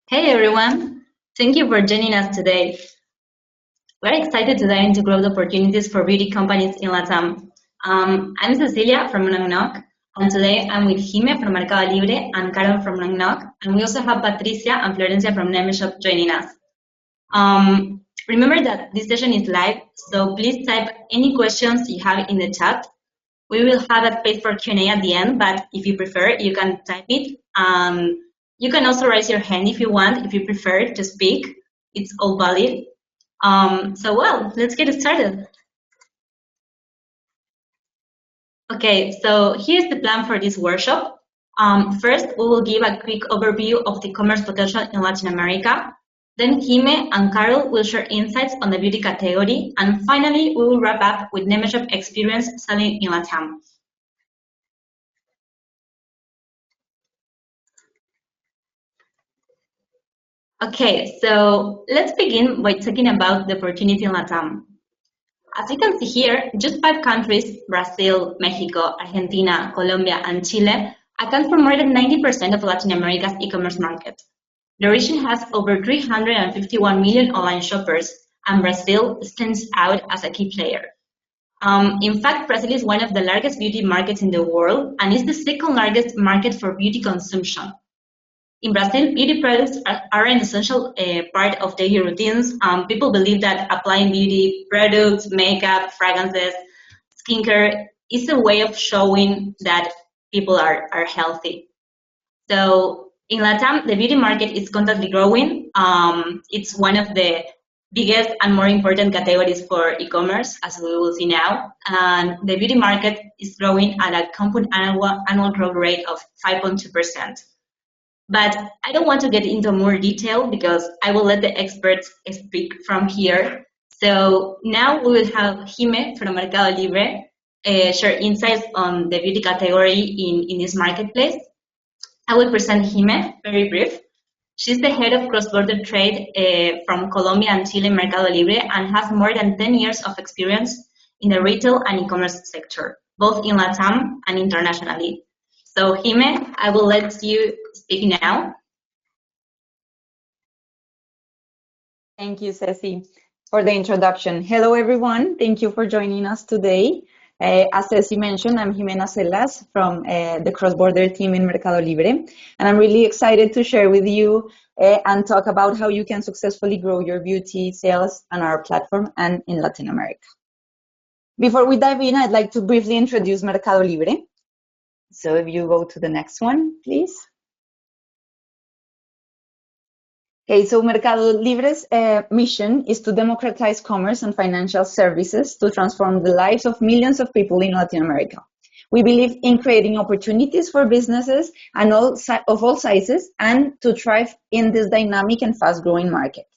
Hey everyone, thank you for joining us today. We're excited to dive into growth opportunities for beauty companies in LATAM. I'm Cecilia from nocnoc, and today I'm with Jime from Mercado Libre and Carol from nocnoc, and we also have Patricia and Florencia from Nemeshop joining us. Remember that this session is live, so please type any questions you have in the chat. We will have a space for Q&A at the end, but if you prefer, you can type it. You can also raise your hand if you want, if you prefer to speak. It's all valid. Well, let's get started. Okay, so here's the plan for this workshop. First, we will give a quick overview of the commerce potential in Latin America. Then Jime and Carol will share insights on the beauty category. And finally, we will wrap up with Nemeshop experience selling in LATAM. Okay, so let's begin by talking about the opportunity in LATAM. As you can see here, just 5 countries, Brazil, Mexico, Argentina, Colombia, and Chile, account for more than 90% of Latin America's e-commerce market. The region has over 351 million online shoppers, and Brazil stands out as a key player. In fact, Brazil is one of the largest beauty markets in the world and is the second largest market for beauty consumption. In Brazil, beauty products are an essential part of daily routines. People believe that applying beauty products, makeup, fragrances, skincare is a way of showing that people are healthy. So in LATAM, the beauty market is constantly growing. It's one of the biggest and more important categories for e-commerce, as we will see now. And the beauty market is growing at a compound annual growth rate of 5.2%. But I don't want to get into more detail because I will let the experts speak from here. So now we will have Jime from Mercado Libre share insights on the beauty category in this marketplace. I will present Jime, very brief. She's the head of cross-border trade from Colombia and Chile Mercado Libre and has more than 10 years of experience in the retail and e-commerce sector, both in LATAM and internationally. So Jime, I will let you speak now. Thank you, Ceci, for the introduction. Hello, everyone. Thank you for joining us today. As Ceci mentioned, I'm Jimena Celas from the cross-border team in Mercado Libre, and I'm really excited to share with you and talk about how you can successfully grow your beauty sales on our platform and in Latin America. Before we dive in, I'd like to briefly introduce Mercado Libre. So if you go to the next one, please. Okay, so Mercado Libre's mission is to democratize commerce and financial services to transform the lives of millions of people in Latin America. We believe in creating opportunities for businesses and of all sizes and to thrive in this dynamic and fast-growing market.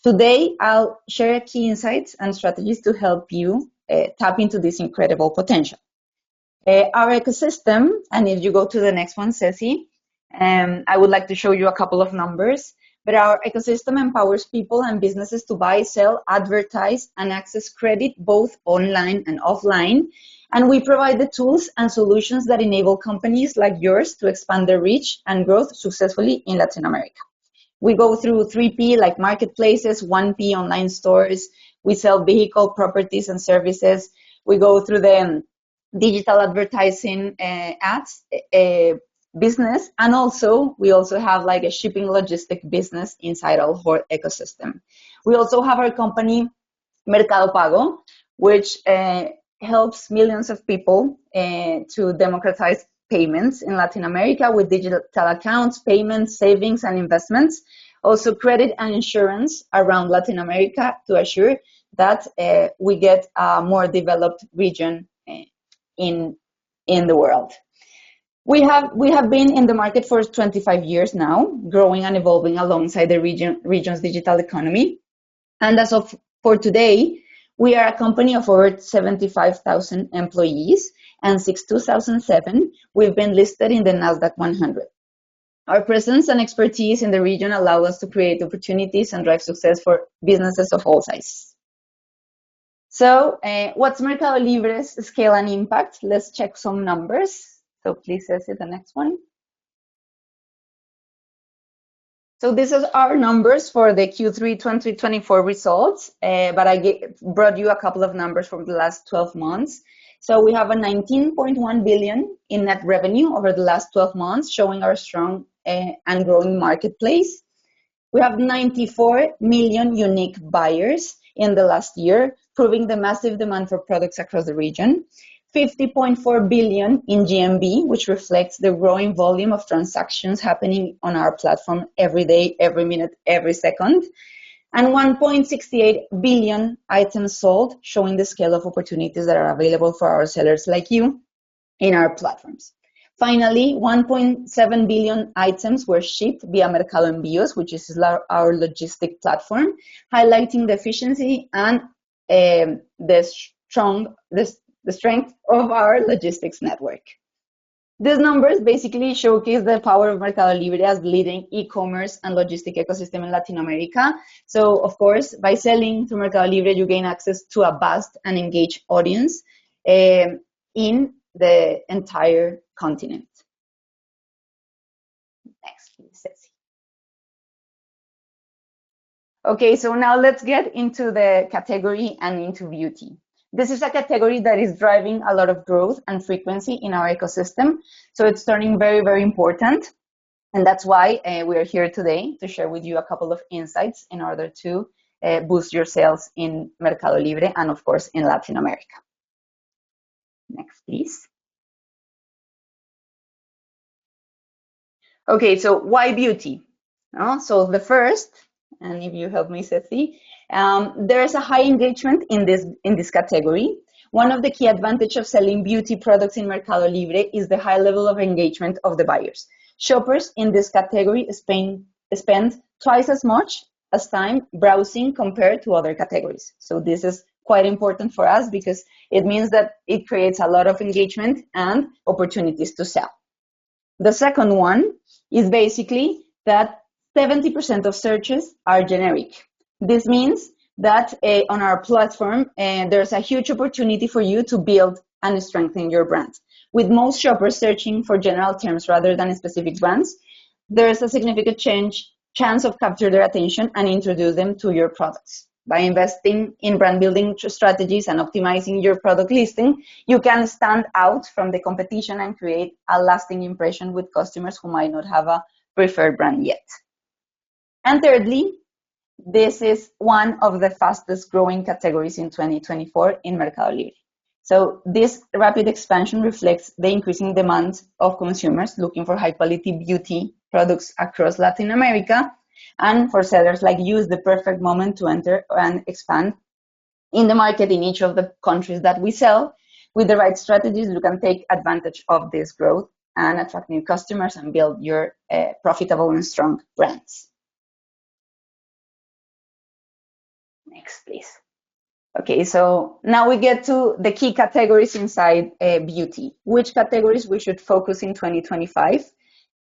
Today, I'll share key insights and strategies to help you tap into this incredible potential. Our ecosystem, and if you go to the next one, Ceci, I would like to show you a couple of numbers. But our ecosystem empowers people and businesses to buy, sell, advertise, and access credit both online and offline. And we provide the tools and solutions that enable companies like yours to expand their reach and growth successfully in Latin America. We go through 3P like marketplaces, 1P online stores. We sell vehicle properties and services. We go through the digital advertising ads, business, and we also have like a shipping logistic business inside our whole ecosystem. We also have our company Mercado Pago, which helps millions of people to democratize payments in Latin America with digital accounts, payments, savings, and investments. Also credit and insurance around Latin America to assure that we get a more developed region in the world. We have been in the market for 25 years now, growing and evolving alongside the region's digital economy. And as of for today, we are a company of over 75,000 employees, and since 2007, we've been listed in the Nasdaq 100. Our presence and expertise in the region allow us to create opportunities and drive success for businesses of all sizes. So what's Mercado Libre's scale and impact? Let's check some numbers. So please see the next one. So these are our numbers for the Q3 2024 results, but I brought you a couple of numbers from the last 12 months. So we have a 19.1 billion in net revenue over the last 12 months, showing our strong and growing marketplace. We have 94 million unique buyers in the last year, proving the massive demand for products across the region. 50.4 billion in GMV, which reflects the growing volume of transactions happening on our platform every day, every minute, every second. And 1.68 billion items sold, showing the scale of opportunities that are available for our sellers like you in our platforms. Finally, 1.7 billion items were shipped via Mercado Envíos, which is our logistic platform, highlighting the efficiency and the strength of our logistics network. These numbers basically showcase the power of Mercado Libre as the leading e-commerce and logistic ecosystem in Latin America. So, of course, by selling through Mercado Libre, you gain access to a vast and engaged audience in the entire continent. Next, please, Ceci. Okay, so now let's get into the category and into beauty. This is a category that is driving a lot of growth and frequency in our ecosystem. So it's turning very, very important. And that's why we are here today to share with you a couple of insights in order to boost your sales in Mercado Libre and, of course, in Latin America. Next, please. Okay, so why beauty? So the first, and if you help me, Ceci, there's a high engagement in this category. One of the key advantages of selling beauty products in Mercado Libre is the high level of engagement of the buyers. Shoppers in this category spend twice as much as time browsing compared to other categories. So this is quite important for us because it means that it creates a lot of engagement and opportunities to sell. The second one is basically that 70% of searches are generic. This means that on our platform, there's a huge opportunity for you to build and strengthen your brand. With most shoppers searching for general terms rather than specific brands, there's a significant chance of capture their attention and introduce them to your products. By investing in brand building strategies and optimizing your product listing, you can stand out from the competition and create a lasting impression with customers who might not have a preferred brand yet. And thirdly, this is one of the fastest growing categories in 2024 in Mercado Libre. So this rapid expansion reflects the increasing demand of consumers looking for high quality beauty products across Latin America. And for sellers like you, is the perfect moment to enter and expand in the market in each of the countries that we sell. With the right strategies, you can take advantage of this growth and attract new customers and build your profitable and strong brands. Next, please. Okay, so now we get to the key categories inside beauty. Which categories we should focus in 2025?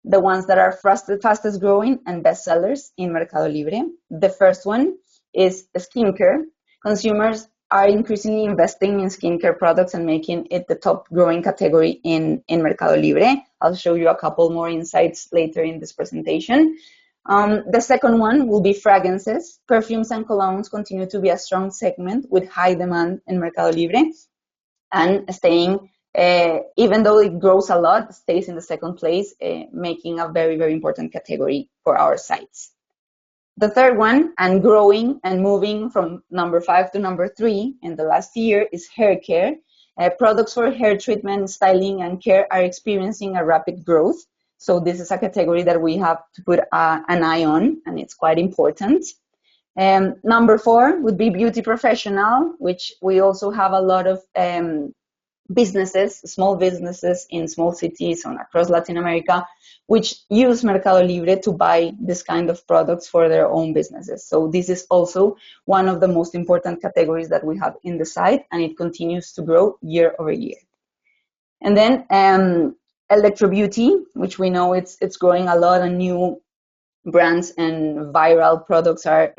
The ones that are fastest growing and best sellers in Mercado Libre. The first one is skincare. Consumers are increasingly investing in skincare products and making it the top growing category in Mercado Libre. I'll show you a couple more insights later in this presentation. The second one will be fragrances. Perfumes and colognes continue to be a strong segment with high demand in Mercado Libre and staying, even though it grows a lot, stays in the second place, making a very, very important category for our sites. The third one, and growing and moving from number 5 to number 3 in the last year, is hair care. Products for hair treatment, styling, and care are experiencing a rapid growth. So this is a category that we have to put an eye on, and it's quite important. Number 4 would be beauty professional, which we also have a lot of businesses, small businesses in small cities across Latin America, which use Mercado Libre to buy this kind of products for their own businesses. So this is also one of the most important categories that we have in the site, and it continues to grow year over year. And then electro beauty, which we know it's growing a lot, and new brands and viral products are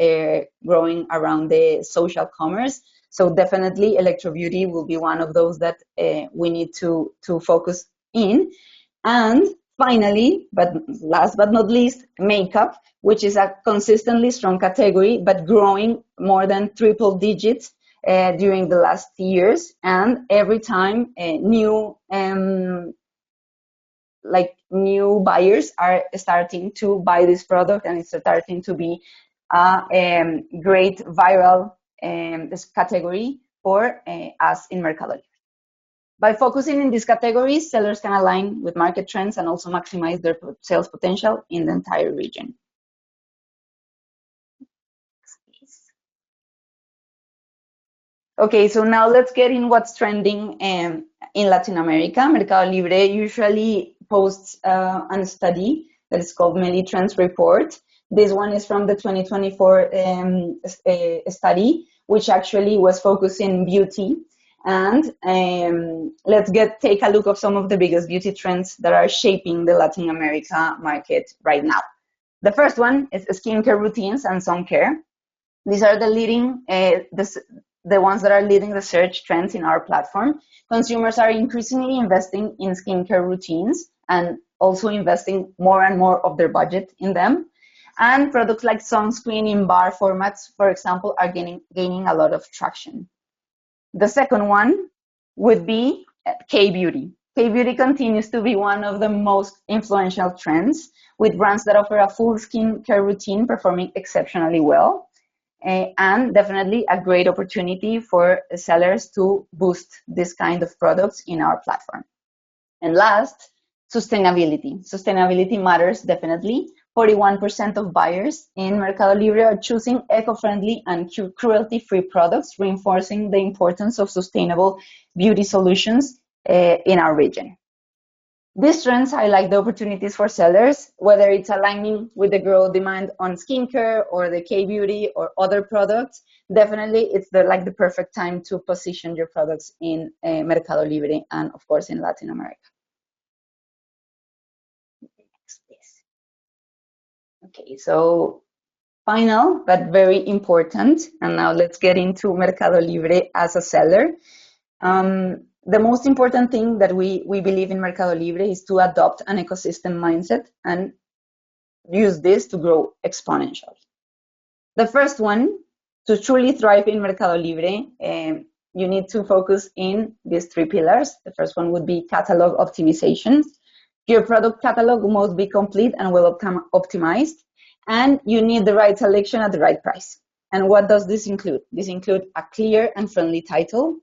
growing around the social commerce. So definitely electro beauty will be one of those that we need to focus in. And Finally, but last but not least, makeup, which is a consistently strong category, but growing more than triple digits during the last years. And every time new buyers are starting to buy this product, and it's starting to be a great viral this category for us in Mercado Libre. By focusing in these categories, sellers can align with market trends and also maximize their sales potential in the entire region. Okay, so now let's get in what's trending in Latin America. Mercado Libre usually posts a study that is called Meli Trends Report. This one is from the 2024 study, which actually was focusing beauty. And let's take a look at some of the biggest beauty trends that are shaping the Latin America market right now. The first one is skincare routines and sun care. These are the leading, the ones that are leading the search trends in our platform. Consumers are increasingly investing in skincare routines and also investing more and more of their budget in them. And products like sunscreen in bar formats, for example, are gaining a lot of traction. The second one would be K-beauty. K-beauty continues to be one of the most influential trends, with brands that offer a full skincare routine performing exceptionally well, and definitely a great opportunity for sellers to boost this kind of products in our platform. And last, sustainability. Sustainability matters definitely. 41% of buyers in Mercado Libre are choosing eco-friendly and cruelty-free products, reinforcing the importance of sustainable beauty solutions in our region. These trends highlight the opportunities for sellers, whether it's aligning with the growth demand on skincare or the K-beauty or other products. Definitely, it's the perfect time to position your products in Mercado Libre and, of course, in Latin America. Okay, so final but very important, and now let's get into Mercado Libre as a seller. The most important thing that we believe in Mercado Libre is to adopt an ecosystem mindset and use this to grow exponentially. The first one, to truly thrive in Mercado Libre, you need to focus in these three pillars. The first one would be catalog optimization. Your product catalog must be complete and well optimized, and you need the right selection at the right price. And what does this include? This includes a clear and friendly title.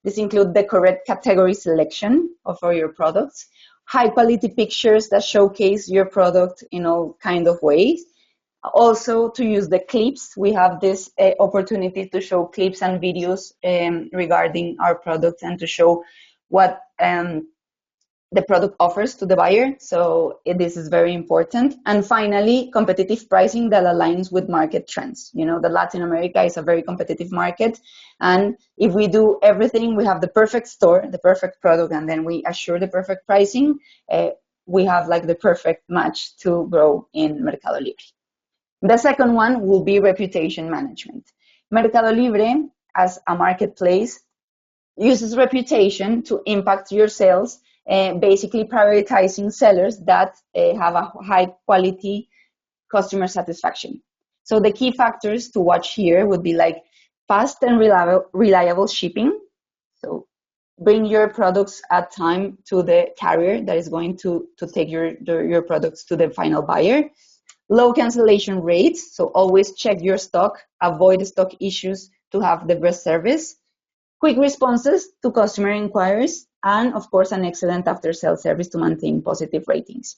This includes the correct category selection for your products, high quality pictures that showcase your product in all kind of ways. Also, to use the clips, we have this opportunity to show clips and videos regarding our products and to show what the product offers to the buyer. So this is very important. And finally, competitive pricing that aligns with market trends. You know, the Latin America is a very competitive market. And if we do everything, we have the perfect store, the perfect product, and then we assure the perfect pricing, we have the perfect match to grow in Mercado Libre. The second one will be reputation management. Mercado Libre, as a marketplace, uses reputation to impact your sales, basically prioritizing sellers that have a high quality customer satisfaction. So the key factors to watch here would be fast and reliable shipping. So bring your products at time to the carrier that is going to take your products to the final buyer. Low cancellation rates, so always check your stock, avoid stock issues to have the best service. Quick responses to customer inquiries, and of course, an excellent after-sales service to maintain positive ratings.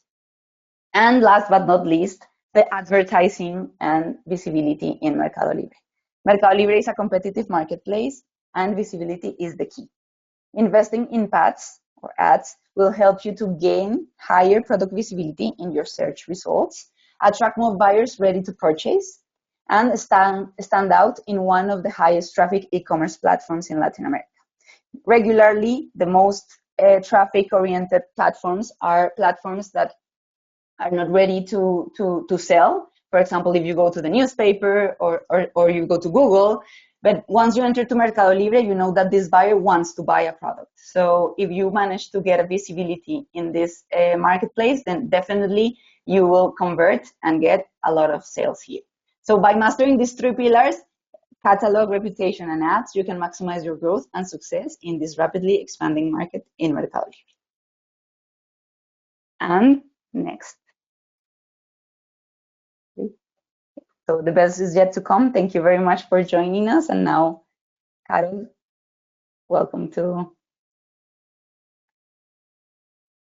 And last but not least, the advertising and visibility in Mercado Libre. Mercado Libre is a competitive marketplace, and visibility is the key. Investing in ads will help you to gain higher product visibility in your search results, attract more buyers ready to purchase, and stand out in one of the highest traffic e-commerce platforms in Latin America. Regularly, the most traffic-oriented platforms are platforms that are not ready to sell. For example, if you go to the newspaper or you go to Google, But once you enter to Mercado Libre, you know that this buyer wants to buy a product. So if you manage to get a visibility in this marketplace, then definitely you will convert and get a lot of sales here. So by mastering these three pillars, catalog, reputation, and ads, you can maximize your growth and success in this rapidly expanding market in Mercado Libre. And next. So the best is yet to come. Thank you very much for joining us. And now, Carol, welcome to.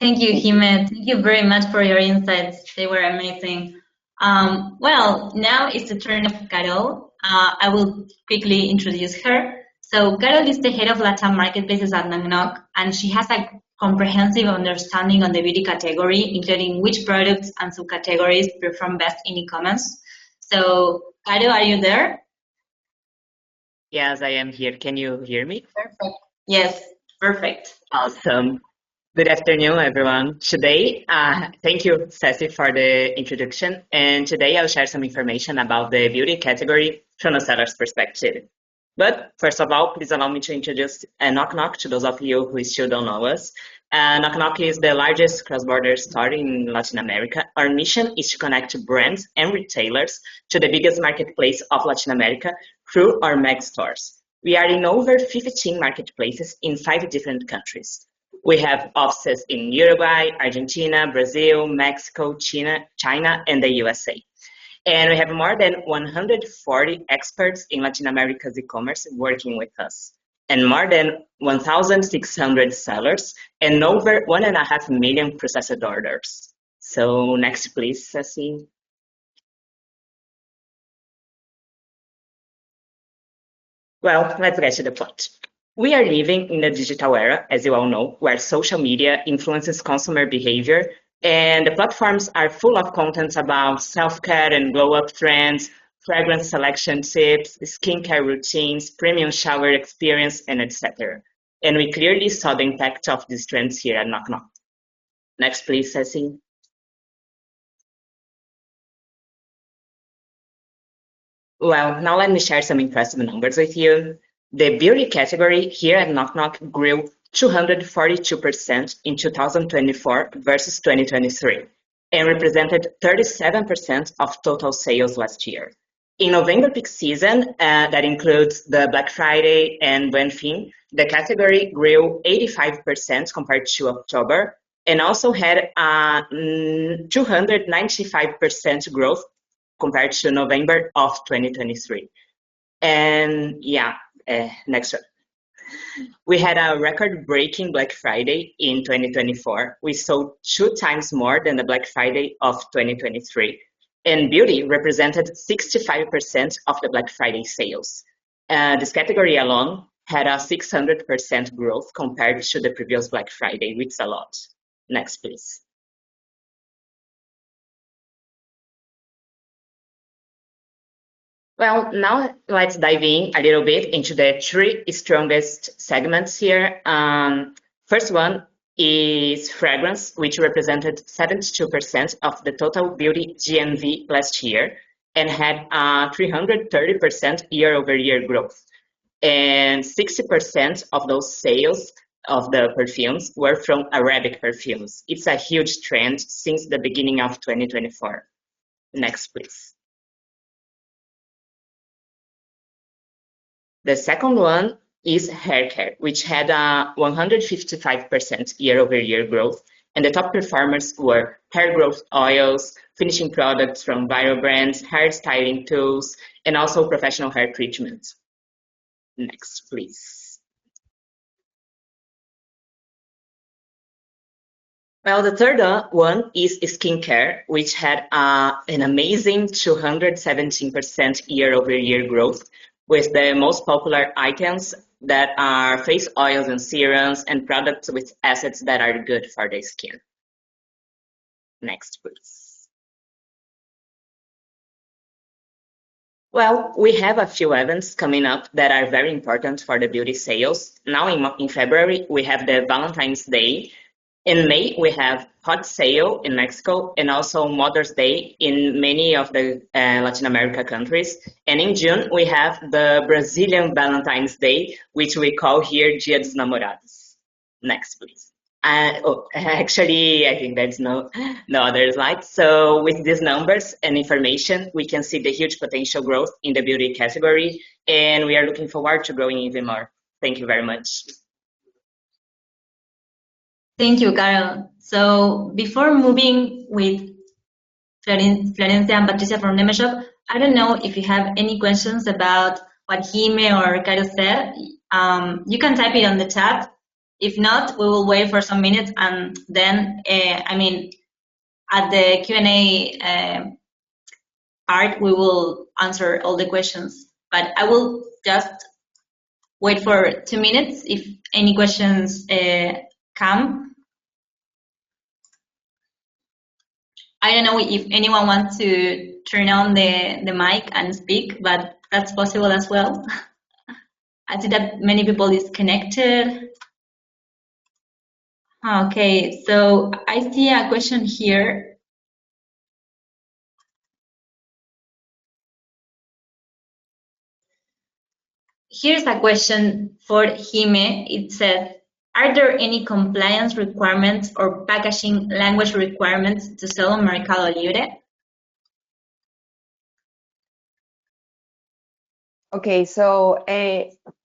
Thank you, Jime. Thank you very much for your insights. They were amazing. Well, now it's the turn of Carol. I will quickly introduce her. So Carol is the head of LATAM marketplaces at nocnoc, and she has a comprehensive understanding on the beauty category, including which products and subcategories perform best in e-commerce. So, Carol, are you there? Yes, I am here. Can you hear me? Perfect. Yes, perfect. Awesome. Good afternoon, everyone. Today, thank you, Ceci, for the introduction. And today I'll share some information about the beauty category from a seller's perspective. But first of all, please allow me to introduce nocnoc to those of you who still don't know us. Nocnoc is the largest cross-border store in Latin America. Our mission is to connect brands and retailers to the biggest marketplace of Latin America through our MEG stores. We are in over 15 marketplaces in 5 different countries. We have offices in Uruguay, Argentina, Brazil, Mexico, China, and the USA. And we have more than 140 experts in Latin America's e-commerce working with us, and more than 1,600 sellers, and over 1.5 million processed orders. So next, please, Ceci. Well, let's get to the point. We are living in a digital era, as you all know, where social media influences consumer behavior, and the platforms are full of content about self-care and glow-up trends, fragrance selection tips, skincare routines, premium shower experience, and etc. And we clearly saw the impact of these trends here at nocnoc. Next, please, Ceci. Well, now let me share some impressive numbers with you. The beauty category here at nocnoc grew 242% in 2024 versus 2023 and represented 37% of total sales last year. In November peak season, that includes the Black Friday and Buen Fin, the category grew 85% compared to October and also had a 295% growth compared to November of 2023. And yeah, next one. We had a record-breaking Black Friday in 2024. We sold 2 times more than the Black Friday of 2023. And beauty represented 65% of the Black Friday sales. This category alone had a 600% growth compared to the previous Black Friday, which is a lot. Next, please. Well, now let's dive in a little bit into the 3 strongest segments here. First one is fragrance, which represented 72% of the total beauty GMV last year and had a 330% year-over-year growth. And 60% of those sales of the perfumes were from Arabic perfumes. It's a huge trend since the beginning of 2024. Next, please. The second one is hair care, which had a 155% year-over-year growth, and the top performers were hair growth oils, finishing products from viral brands, hair styling tools, and also professional hair treatments. Next, please. Well, the third one is skincare, which had an amazing 217% year-over-year growth, with the most popular items that are face oils and serums and products with acids that are good for the skin. Next, please. Well, we have a few events coming up that are very important for the beauty sales. Now in February, we have the Valentine's Day, In May, we have Hot Sale in Mexico and also Mother's Day in many of the Latin America countries. And in June, we have the Brazilian Valentine's Day, which we call here Dia dos Namorados. Next, please. Actually, I think there's no other slide. So with these numbers and information, we can see the huge potential growth in the beauty category, and we are looking forward to growing even more. Thank you very much. Thank you, Carol. So before moving with Florencia and Patricia from Nemeshop, I don't know if you have any questions about what Jime or Carol said. You can type it on the chat. If not, we will wait for some minutes and then, at the Q&A part, we will answer all the questions. But I will just wait for 2 minutes if any questions come. I don't know if anyone wants to turn on the mic and speak, but that's possible as well. I see that many people is connected. Okay, so I see a question here. Here's a question for Jime. It says, are there any compliance requirements or packaging language requirements to sell on Mercado Libre? Okay, so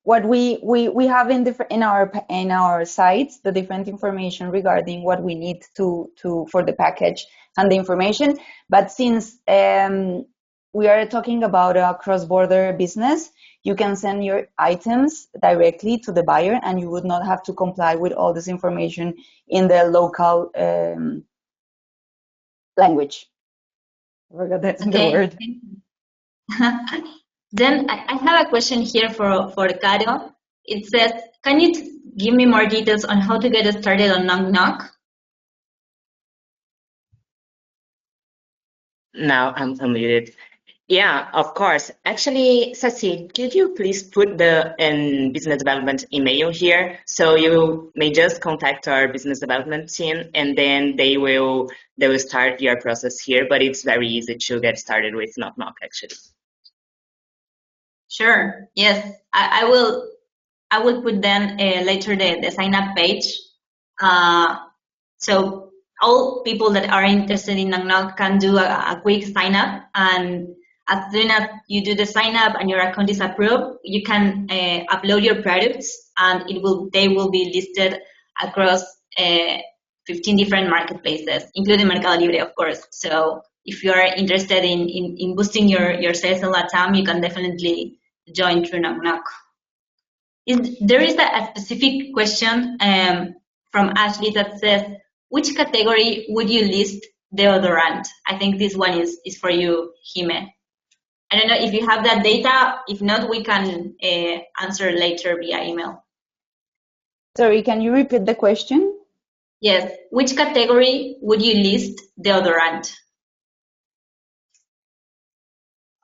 what we have in our sites the different information regarding what we need to for the package and the information. But since we are talking about a cross-border business, you can send your items directly to the buyer, and you would not have to comply with all this information in the local language. I forgot that's the word. Then I have a question here for Caro. It says, can you give me more details on how to get started on nocnoc? Now I'm muted. Yeah, of course. Actually, Ceci, could you please put the business development email here, so you may just contact our business development team, and then they will start your process here. But it's very easy to get started with nocnoc, actually. Sure. Yes, I will put then later the sign up page. So all people that are interested in nocnoc can do a quick sign up, and as soon as you do the sign up and your account is approved, you can upload your products, and they will be listed across 15 different marketplaces, including Mercado Libre, of course. So if you are interested in boosting your sales in LATAM, you can definitely join through nocnoc. There is a specific question from Ashley that says, which category would you list deodorant? I think this one is for you, Jime. I don't know if you have that data. If not, we can answer later via email. Sorry, can you repeat the question? Yes. Which category would you list deodorant?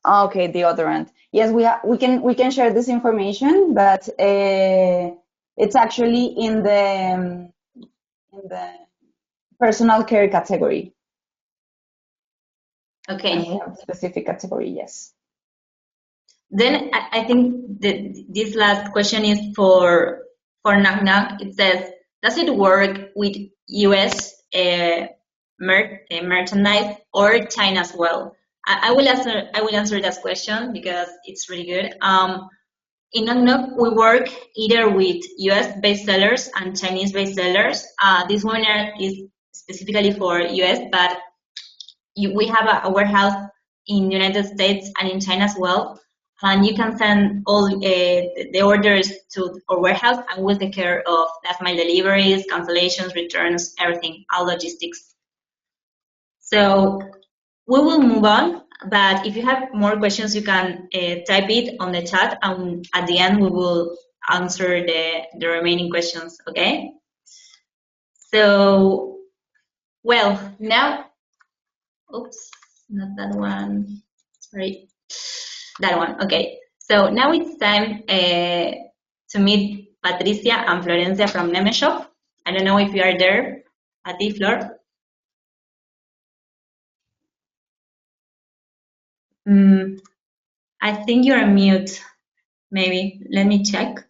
Okay, deodorant. Yes, we can share this information, but it's actually in the personal care category. Okay. And we have a specific category, yes. Then I think this last question is for nocnoc. It says, does it work with US merchandise or China as well? I will answer that question because it's really good. In nocnoc, we work either with US-based sellers and Chinese-based sellers. This one is specifically for US, but we have a warehouse in United States and in China as well. And you can send all the orders to our warehouse, and we'll take care of last mile deliveries, cancellations, returns, everything, all logistics. So we will move on, but if you have more questions, you can type it on the chat, and at the end we will answer the remaining questions, okay? So, well, now, oops, not that one, sorry, that one, okay. So now it's time to meet Patricia and Florencia from Nemeshop. I don't know if you are there. at the floor. I think you're on mute. Maybe. Let me check.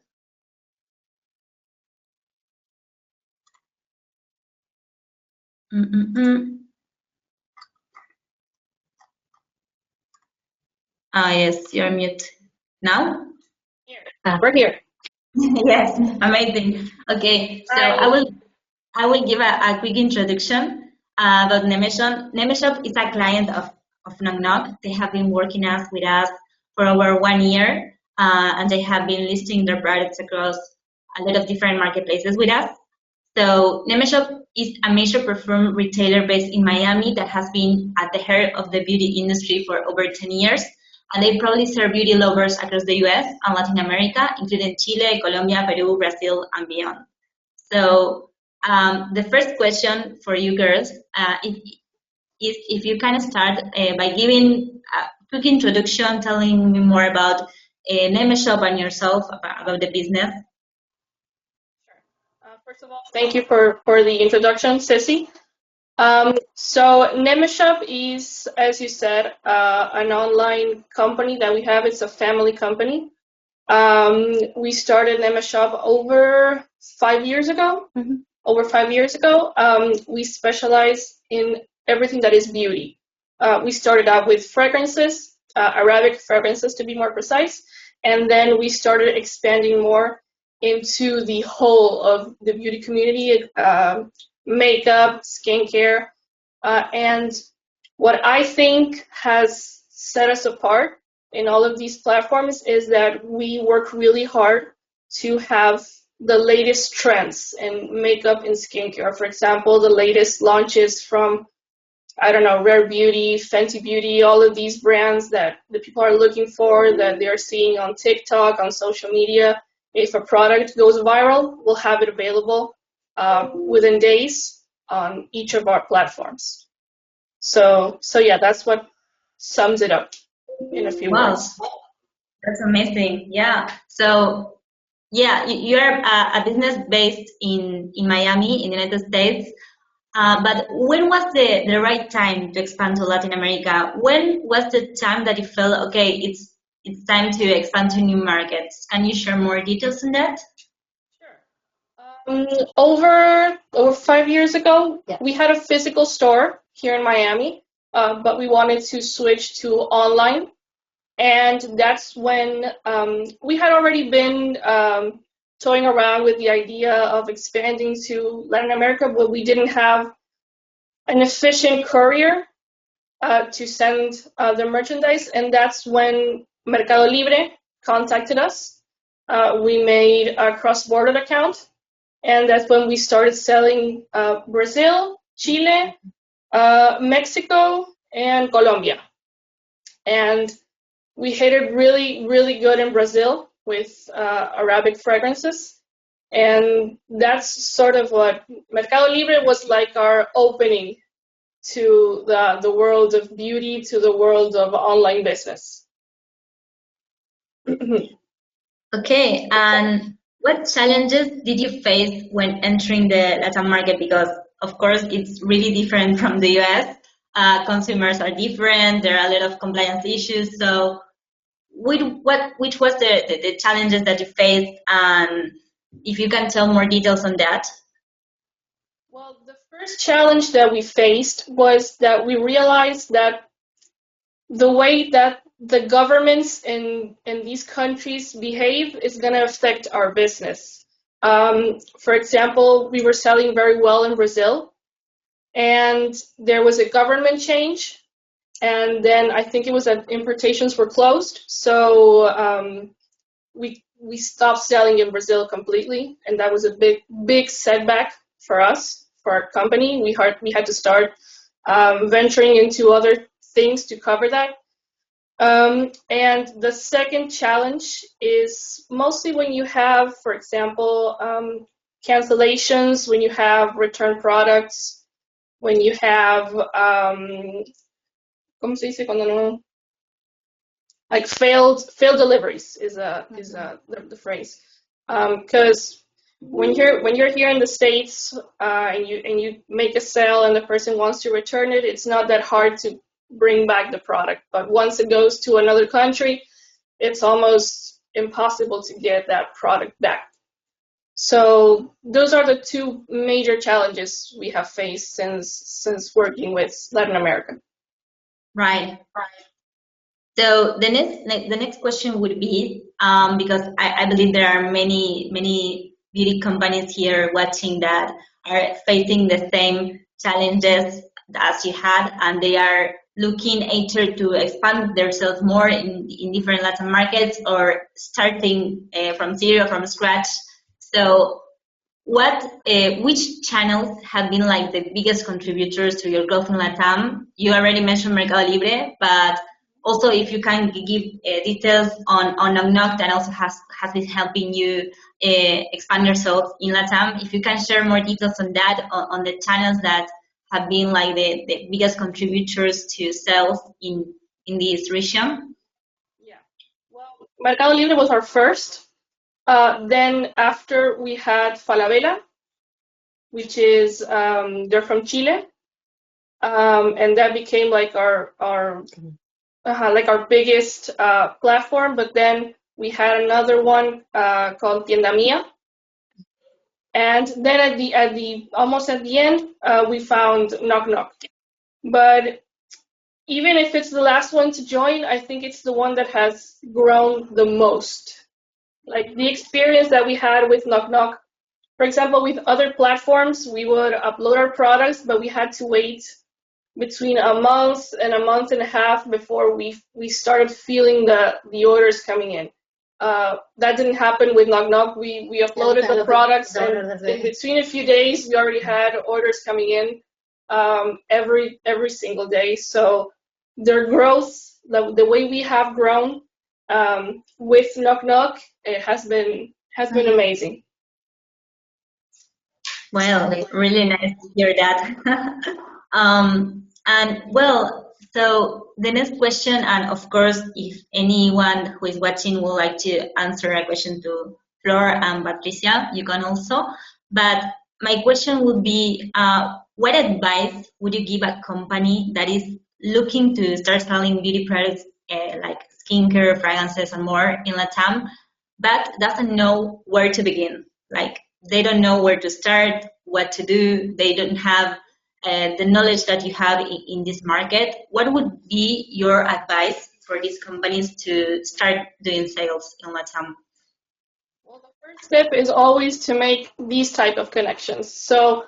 Ah, yes, you're mute. Now? We're here. Yes, amazing. Okay, so I will give a quick introduction about Nemeshop. Nemeshop is a client of Nocnoc. They have been working with us for over 1 year, and they have been listing their products across a lot of different marketplaces with us. So Nemeshop is a major perfume retailer based in Miami that has been at the heart of the beauty industry for over 10 years. And they probably serve beauty lovers across the US and Latin America, including Chile, Colombia, Peru, Brazil, and beyond. So the first question for you girls is if you kind of start by giving a quick introduction, telling me more about Nemeshop and yourself, about the business. First of all, thank you for the introduction, Ceci. So Nemeshop is, as you said, an online company that we have. It's a family company. We started Nemeshop over 5 years ago. Mm-hmm. Over 5 years ago, we specialize in everything that is beauty. We started out with fragrances, Arabic fragrances to be more precise, and then we started expanding more into the whole of the beauty community, makeup, skincare, and what I think has set us apart in all of these platforms is that we work really hard to have the latest trends in makeup and skincare. For example, the latest launches from, I don't know, Rare Beauty, Fenty Beauty, all of these brands that the people are looking for, that they're seeing on TikTok, on social media. If a product goes viral, we'll have it available within days on each of our platforms. So yeah, that's what sums it up in a few words. That's amazing. Yeah. So yeah, you're a business based in Miami, in the United States. But when was the right time to expand to Latin America? When was the time that you felt, okay, it's time to expand to new markets? Can you share more details on that? Sure. Over 5 years ago, we had a physical store here in Miami, but we wanted to switch to online. And that's when we had already been toying around with the idea of expanding to Latin America, but we didn't have an efficient courier to send the merchandise. And that's when Mercado Libre contacted us. We made a cross-border account. And that's when we started selling Brazil, Chile, Mexico, and Colombia. And we hit it really, really good in Brazil with Arabic fragrances. And that's sort of what Mercado Libre was like, our opening to the world of beauty, to the world of online business. Okay, and what challenges did you face when entering the LATAM market? Because, of course, it's really different from the US. Consumers are different. There are a lot of compliance issues. So which was the challenges that you faced? And if you can tell more details on that. Well, the first challenge that we faced was that we realized that the way that the governments in these countries behave is going to affect our business. For example, we were selling very well in Brazil, and there was a government change, and then I think it was that importations were closed, so we stopped selling in Brazil completely, and that was a big setback for us, for our company. We had to start venturing into other things to cover that. And the second challenge is mostly when you have, for example, cancellations, when you have return products, when you have, ¿cómo se dice cuando no? Like failed deliveries is the phrase. Because when you're here in the States and you make a sale and the person wants to return it, it's not that hard to bring back the product. But once it goes to another country, it's almost impossible to get that product back. So those are the two major challenges we have faced since working with Latin America. Right. So the next question would be, because I believe there are many beauty companies here watching that are facing the same challenges as you had, and they are looking either to expand themselves more in different Latin markets or starting from zero, from scratch. So which channels have been like the biggest contributors to your growth in LATAM? You already mentioned Mercado Libre, but also if you can give details on nocnoc that also has been helping you expand yourself in LATAM. If you can share more details on that, on the channels that have been like the biggest contributors to sales in this region. Yeah. Well, Mercado Libre was our first. Then after we had Falabella, which is they're from Chile, and that became like our biggest platform. But then we had another one called Tienda Mia, and then almost at the end we found nocnoc. But even if it's the last one to join, I think it's the one that has grown the most. Like the experience that we had with nocnoc. For example, with other platforms, we would upload our products, but we had to wait between a month and a half before we started feeling the orders coming in. That didn't happen with nocnoc. We uploaded the products, and in between a few days, we already had orders coming in every single day. So their growth, the way we have grown with nocnoc, it has been amazing. Well, really nice to hear that. And well, so the next question, and of course, if anyone who is watching would like to answer a question to Flor and Patricia, you can also. But my question would be, what advice would you give a company that is looking to start selling beauty products like skincare, fragrances, and more in LATAM, but doesn't know where to begin? Like, they don't know where to start, what to do, they don't have the knowledge that you have in this market. What would be your advice for these companies to start doing sales in LATAM? Well, the first step is always to make these type of connections. So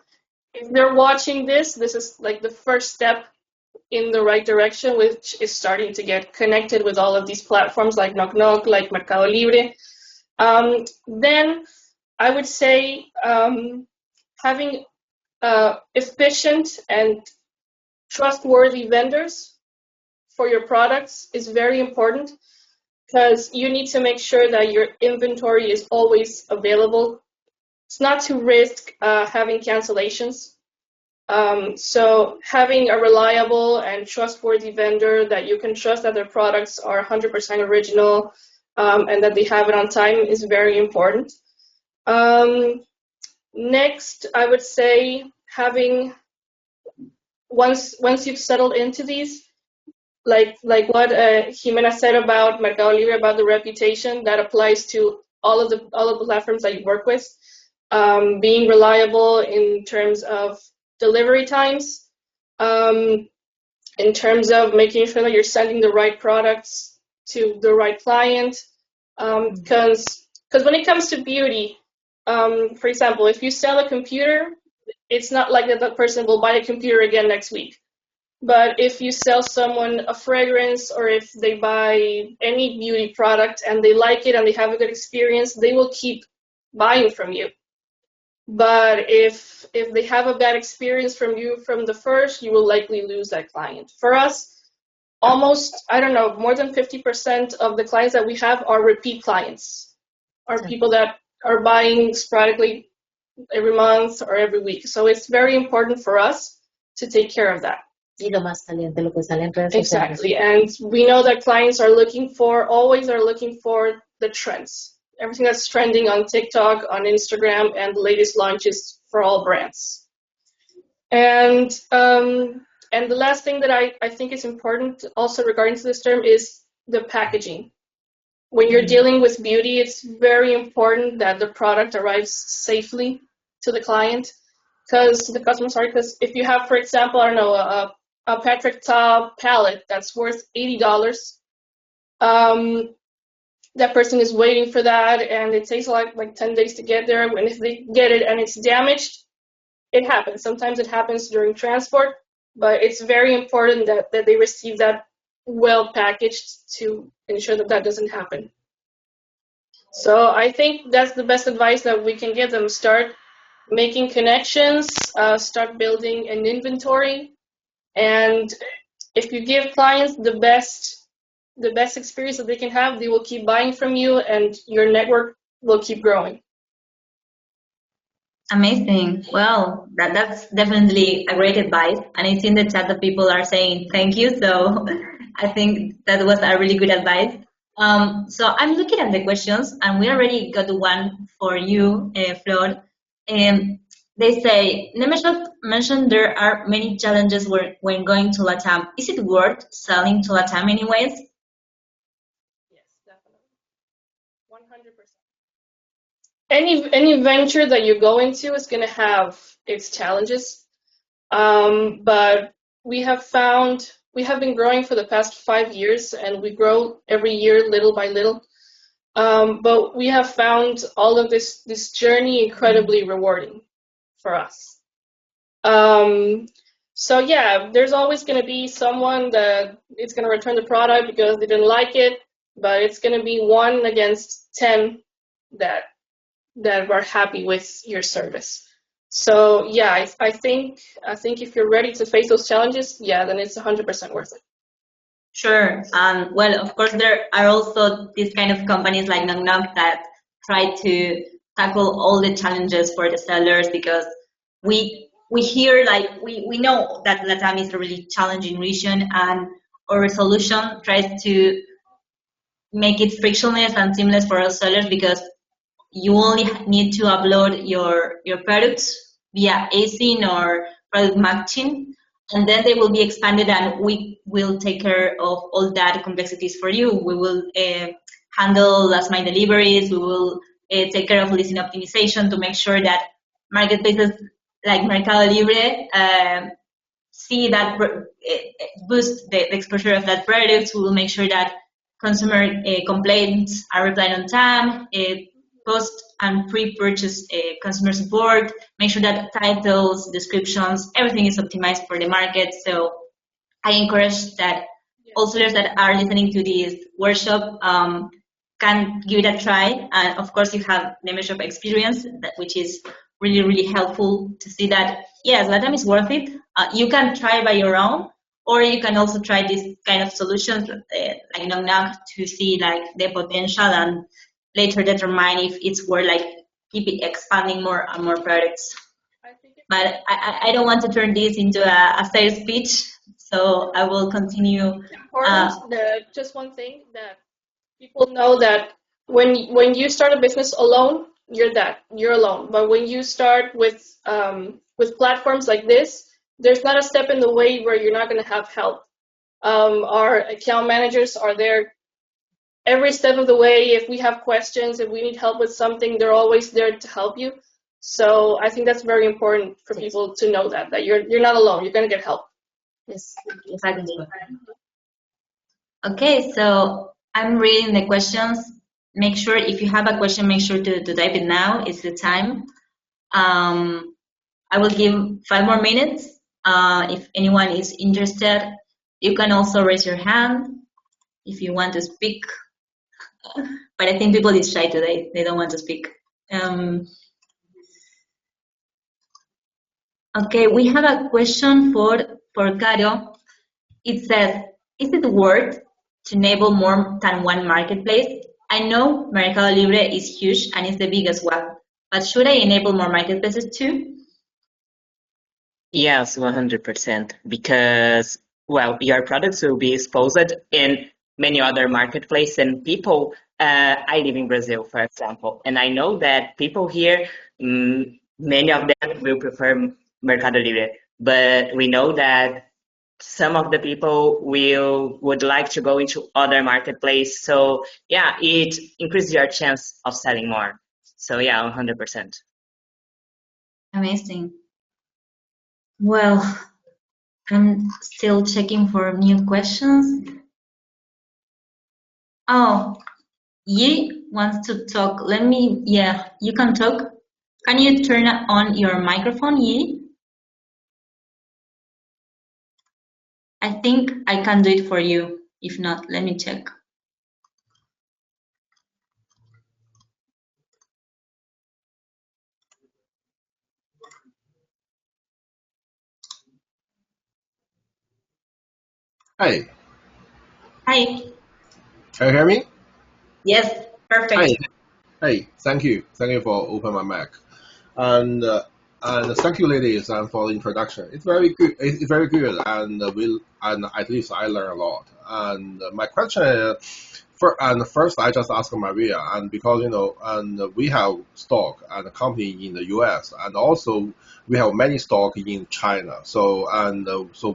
if they're watching this is like the first step in the right direction, which is starting to get connected with all of these platforms like nocnoc, like Mercado Libre. Then I would say having efficient and trustworthy vendors for your products is very important, because you need to make sure that your inventory is always available. It's not to risk having cancellations. So having a reliable and trustworthy vendor that you can trust that their products are 100% original and that they have it on time is very important. Next, I would say having, once you've settled into these, like what Jimena said about Mercado Libre, about the reputation, that applies to all of the platforms that you work with. Being reliable in terms of delivery times, in terms of making sure that you're sending the right products to the right client. Because when it comes to beauty, for example, if you sell a computer, it's not like that person will buy a computer again next week. But if you sell someone a fragrance, or if they buy any beauty product and they like it and they have a good experience, they will keep buying from you. But if they have a bad experience from you from the first, you will likely lose that client. For us, almost, I don't know, more than 50% of the clients that we have are repeat clients, are people that are buying sporadically every month or every week. So it's very important for us to take care of that. Y lo más caliente, lo que sale en redes Exactly, and we know that clients are always looking for the trends. everything that's trending on TikTok, on Instagram, and the latest launches for all brands. And the last thing that I think is important also regarding to this term is the packaging. When you're dealing with beauty, it's very important that the product arrives safely to the client, because the customer, sorry, because if you have, for example, I don't know, a Patrick Ta palette that's worth $80, that person is waiting for that, and it takes like 10 days to get there. And if they get it and it's damaged, it happens. Sometimes it happens during transport, but it's very important that they receive that well packaged to ensure that that doesn't happen. So I think that's the best advice that we can give them. Start making connections, start building an inventory, and if you give clients the best experience that they can have, they will keep buying from you, and your network will keep growing. Amazing. Well, that's definitely a great advice. And I see in the chat that people are saying thank you. So I think that was a really good advice. So I'm looking at the questions, and we already got one for you, Flor. They say, Nemeshov mentioned there are many challenges when going to LATAM. Is it worth selling to LATAM anyways? Yes, definitely. 100%. Any venture that you go into is going to have its challenges, but we have been growing for the past 5 years, and we grow every year little by little. But we have found all of this journey incredibly rewarding for us. So yeah, there's always going to be someone that is going to return the product because they didn't like it, but it's going to be 1 against 10 that were happy with your service. So yeah, I think if you're ready to face those challenges, yeah, then it's 100% worth it. Sure. Well, of course, there are also these kind of companies like nocnoc that try to tackle all the challenges for the sellers, because we hear, like, we know that LATAM is a really challenging region, and our solution tries to make it frictionless and seamless for our sellers, because you only need to upload your products via ASIN or product matching, and then they will be expanded, and we will take care of all that complexities for you. We will handle last mile deliveries. We will take care of listing optimization to make sure that marketplaces like Mercado Libre see that boost the exposure of that product. We will make sure that consumer complaints are replied on time, post and pre-purchase consumer support, make sure that titles, descriptions, everything is optimized for the market. So I encourage that all sellers that are listening to this workshop can give it a try. And of course, you have the Nemeshov experience, which is really, really helpful to see that, yes, LATAM is worth it. You can try by your own, or you can also try this kind of solutions like nocnoc to see like the potential, and later determine if it's worth like keep it expanding more and more products. But I don't want to turn this into a sales pitch, so I will continue. Just one thing that people know, that when you start a business alone, you're alone. But when you start with platforms like this, there's not a step in the way where you're not going to have help. Our account managers are there every step of the way. If we have questions, if we need help with something, they're always there to help you. So I think that's very important for people to know that you're not alone. You're going to get help. Yes, exactly. Okay, so I'm reading the questions. Make sure if you have a question, make sure to type it now. It's the time. I will give 5 more minutes. If anyone is interested, you can also raise your hand if you want to speak. But I think people is shy today. They don't want to speak. Okay, we have a question for Caro. It says, is it worth to enable more than one marketplace? I know Mercado Libre is huge and is the biggest one, but should I enable more marketplaces too? Yes, 100%, because, well, your products will be exposed in many other marketplaces and people. I live in Brazil, for example, and I know that people here, many of them will prefer Mercado Libre, but we know that some of the people would like to go into other marketplace. So yeah, it increases your chance of selling more. So yeah, 100%. Amazing. Well, I'm still checking for new questions. Oh, Yi wants to talk. Yeah, you can talk. Can you turn on your microphone, Yi? I think I can do it for you. If not, let me check. Hi, Hi. can you hear me? Yes, Hi, perfect. hey, thank you for opening my mic, and thank you, ladies, and for the introduction. It's very good. It's very good, and at least I learn a lot. And my question is, first I just ask Maria, and because and we have stock and a company in the U.S. and also we have many stock in China. So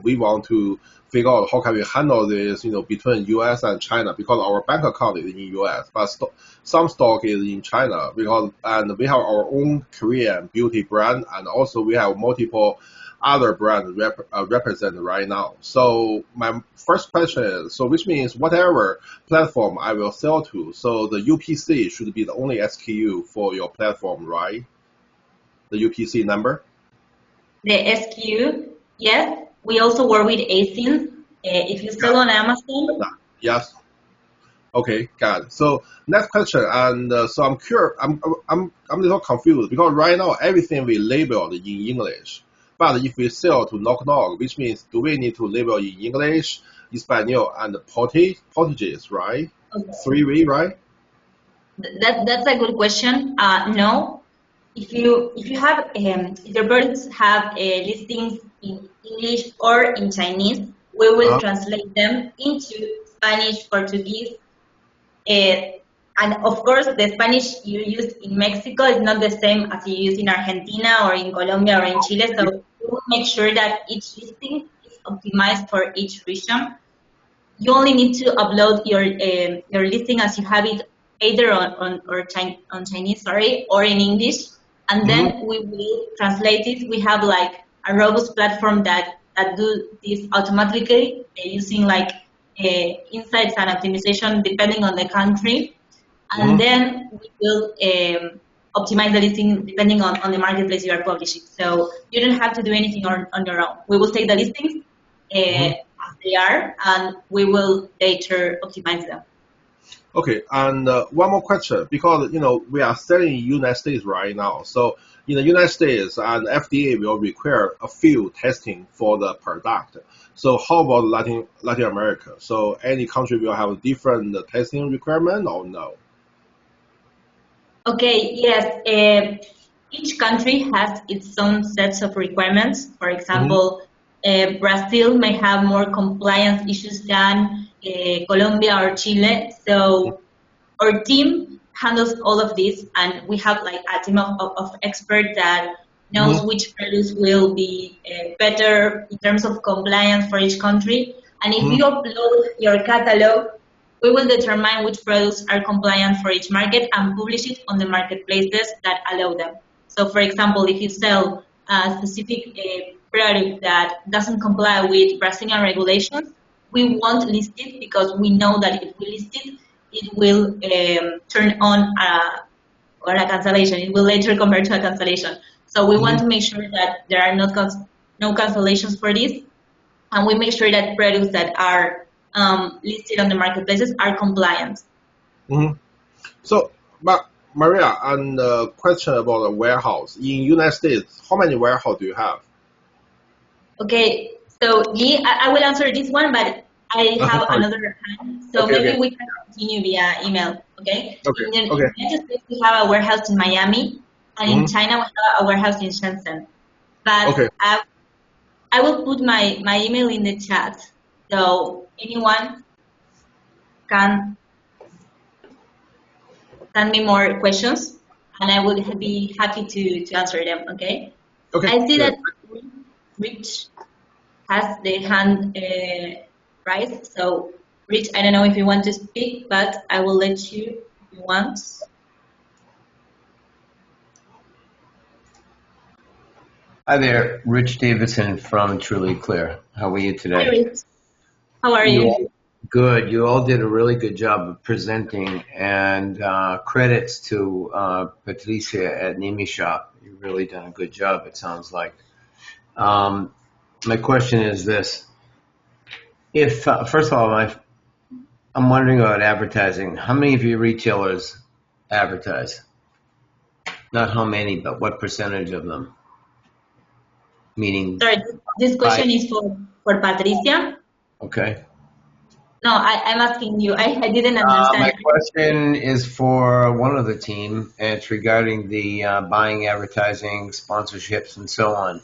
we want to figure out how can we handle this, between U.S. and China because our bank account is in U.S. but some stock is in China and we have our own Korean beauty brand and also we have multiple other brands represented right now. So my first question is, so which means whatever platform I will sell to, so the UPC should be the only SKU for your platform, right? The UPC number? The SKU, yes. We also work with ASINs. If you sell on Amazon, Yes. Okay, got it. So next question, and so I'm curious, I'm a little confused because right now everything we labeled in English, but if we sell to knock knock, which means do we need to label in English, Espanol, and Portuguese, right? okay. Three-way, right? That's a good question. No, if you have if your products have listings in English or in Chinese, we will Uh-huh. translate them into Spanish, Portuguese, and of course the Spanish you use in Mexico is not the same as you use in Argentina or in Colombia or in Chile. So we will make sure that each listing is optimized for each region. You only need to upload your listing as you have it either on Chinese, sorry, or in English, and Mm-hmm. then we will translate it. We have like a robust platform that do this automatically using like insights and optimization depending on the country, and Mm-hmm. then we will optimize the listing depending on the marketplace you are publishing. So you don't have to do anything on your own. We will take the listings Mm-hmm. as they are, and we will later optimize them. Okay, and one more question because we are selling in United States right now. So in the United States, and FDA will require a few testing for the product. So how about Latin America? So any country will have a different testing requirement or no? Okay, yes. Each country has its own sets of requirements. For Mm-hmm. example, Brazil may have more compliance issues than Colombia or Chile. So our team handles all of this, and we have like a team of experts that knows Mm-hmm. which products will be better in terms of compliance for each country. And if you upload your catalog, we will determine which products are compliant for each market and publish it on the marketplaces that allow them. So, for example, if you sell a specific product that doesn't comply with Brazilian regulations, we won't list it because we know that if we list it, it will turn on or a cancellation. It will later convert to a cancellation. So we want Mm-hmm. to make sure that there are no cancellations for this, and we make sure that products that are listed on the marketplaces are compliant. Mm-hmm. So, but Maria, and question about the warehouse in United States, how many warehouse do you have? Okay, so I will answer this one, but I have Sorry. another time, so Okay. maybe Okay. we can continue via email. Okay, Okay. in the Okay. United States we have a warehouse in Miami, and in Mm-hmm. China we have a warehouse in Shenzhen. But Okay. I will put my email in the chat, so anyone can send me more questions, and I will be happy to answer them. Okay. Okay. I see Good. that Rich has the hand raised. So, Rich, I don't know if you want to speak, but I will let you if you want. Hi there, Rich Davidson from Truly Clear. How are you Hi, today? Rich. How are you? Good. You all did a really good job of presenting, and credits to Patricia at Nimi Shop. You've really done a good job, it sounds like. My question is this. If, first of all, I'm wondering about advertising. How many of your retailers advertise? Not how many, but what percentage of them? Meaning, Sorry, this question is for Patricia. okay. No, I'm asking you. I didn't My understand. question is for one of the team, and it's regarding the buying, advertising, sponsorships, and so on.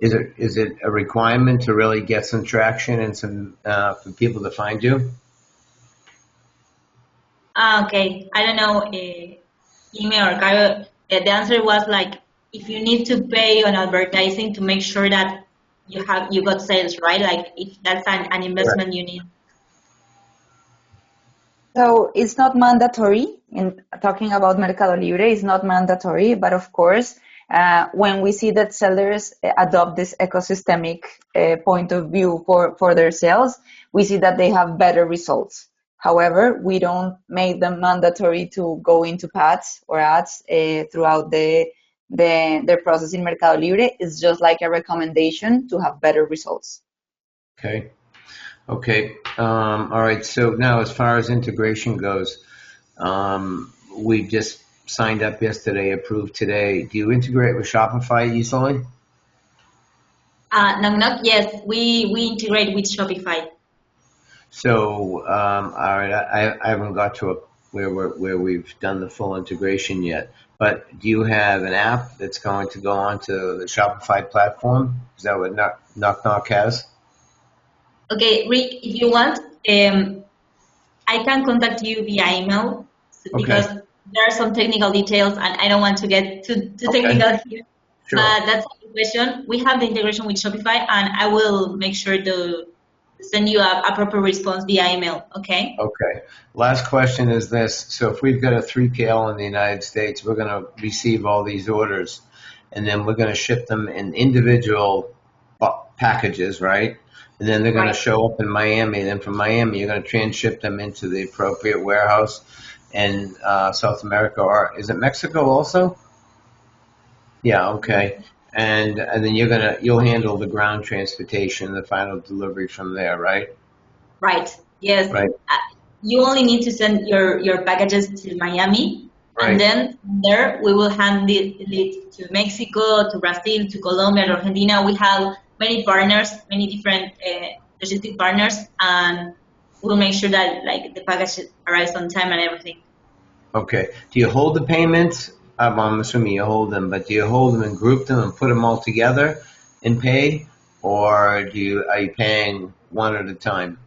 Is it a requirement to really get some traction and some for people to find you? Okay. I don't know, email or Caio. The answer was like, if you need to pay on advertising to make sure that you got sales, right? Like if that's an investment you need. So it's not mandatory. In talking about Mercado Libre, it's not mandatory, but of course, when we see that sellers adopt this ecosystemic point of view for their sales, we see that they have better results. However, we don't make them mandatory to go into pads or ads throughout their process in Mercado Libre. It's just like a recommendation to have better results. Okay. Okay. All right. So now, as far as integration goes, we just signed up yesterday, approved today. Do you integrate with Shopify easily? Nocnoc, yes, we integrate with Shopify. So, all right, I haven't got to where we've done the full integration yet. But do you have an app that's going to go onto the Shopify platform? Is that what Knock has? Okay, Rick, if you want, I can contact you via email because Okay. there are some technical details and I don't want to get too Okay. technical here. Sure. But that's a good question. We have the integration with Shopify and I will make sure to send you a proper response via email, okay? Okay. Last question is this. So if we've got a 3PL in the United States, we're going to receive all these orders, and then we're going to ship them in individual packages, right? And then they're going to Right. show up in Miami. And then from Miami, you're going to transship them into the appropriate warehouse in South America, or is it Mexico also? Yeah. Okay. And then you'll handle the ground transportation, the final delivery from there, right? Right. Yes. Right. You only need to send your packages to Miami, Right. and then from there we will hand it to Mexico, to Brazil, to Colombia, to Argentina. We have many partners, many different logistic partners, and we'll make sure that like the package arrives on time and everything. Okay. Do you hold the payments? I'm assuming you hold them, but do you hold them and group them and put them all together and pay, or are you paying one at a time?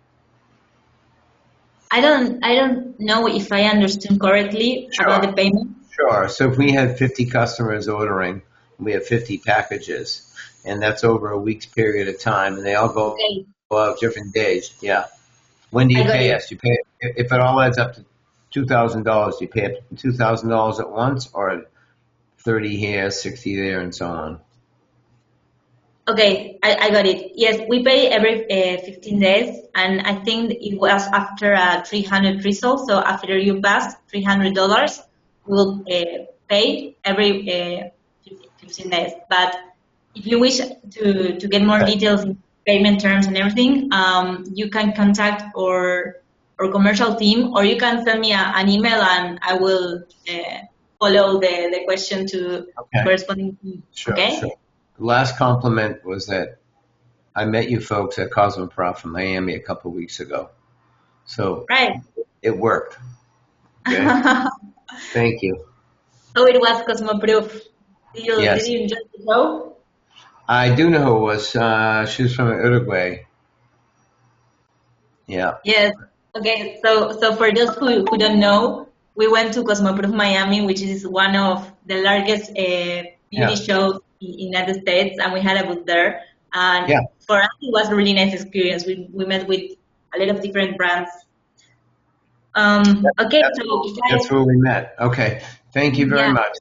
I don't know if I understood correctly about the payment. Sure. So if we had 50 customers ordering, we have 50 packages, and that's over a week's period of time, and they all go Okay, out different days. Yeah. When do I you got pay it. us? You pay if it all adds up to $2,000. Do you pay $2,000 at once, or 30 here, 60 there, and so on? Okay, I got it. Yes, we pay every 15 days, and I think it was after 300 results. So after you pass $300, we'll pay every 15 days. But if you wish to get more details in payment terms and everything, you can contact our commercial team, or you can send me an email, and I will follow the question to Okay. corresponding team. Sure, Okay? sure. The last compliment was that I met you folks at Cosmoprof in Miami a couple of weeks ago. So Right. it worked. Okay. Thank you. Oh, it was Cosmoproof. Did Yes. you enjoy the show? I do know who it was. She was from Uruguay. Yeah. Yes. Okay, so for those who don't know, we went to Cosmoprof Miami, which is one of the largest beauty Yeah. shows in United States, and we had a booth there. And Yeah. for us, it was a really nice experience. We met with a lot of different brands. Okay, That's so that's guys, where we met. Okay. Thank you very yeah, much.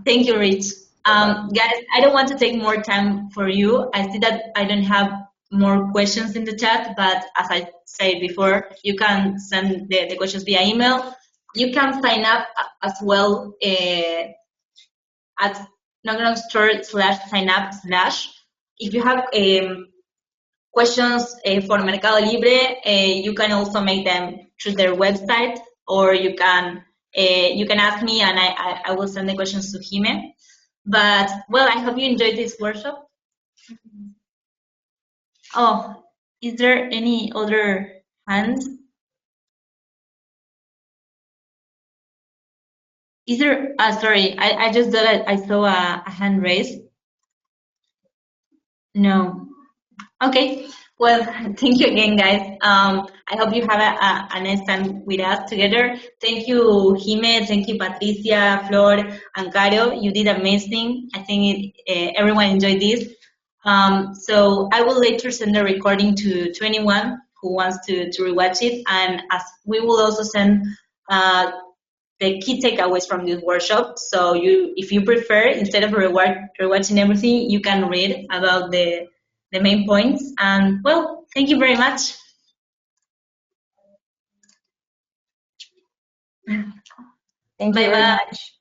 thank you, Rich. Bye-bye. Guys, I don't want to take more time for you. I see that I don't have more questions in the chat, but as I said before, you can send the questions via email. You can sign up as well at nocnoc.store/sign-up/. If you have questions for Mercado Libre, you can also make them through their website, or you can ask me and I will send the questions to Jime. But well, I hope you enjoyed this workshop. Oh, is there any other hands? Is there? Sorry, I just thought I saw a hand raised. No. Okay. Well, thank you again, guys. I hope you have a nice time with us together. Thank you, Jime. Thank you, Patricia, Flor, and Caro. You did amazing. I think everyone enjoyed this. So I will later send the recording to anyone who wants to rewatch it, and as we will also send the key takeaways from this workshop. So if you prefer, instead of rewatching everything, you can read about the main points. And well, thank you very much. Thank you very much.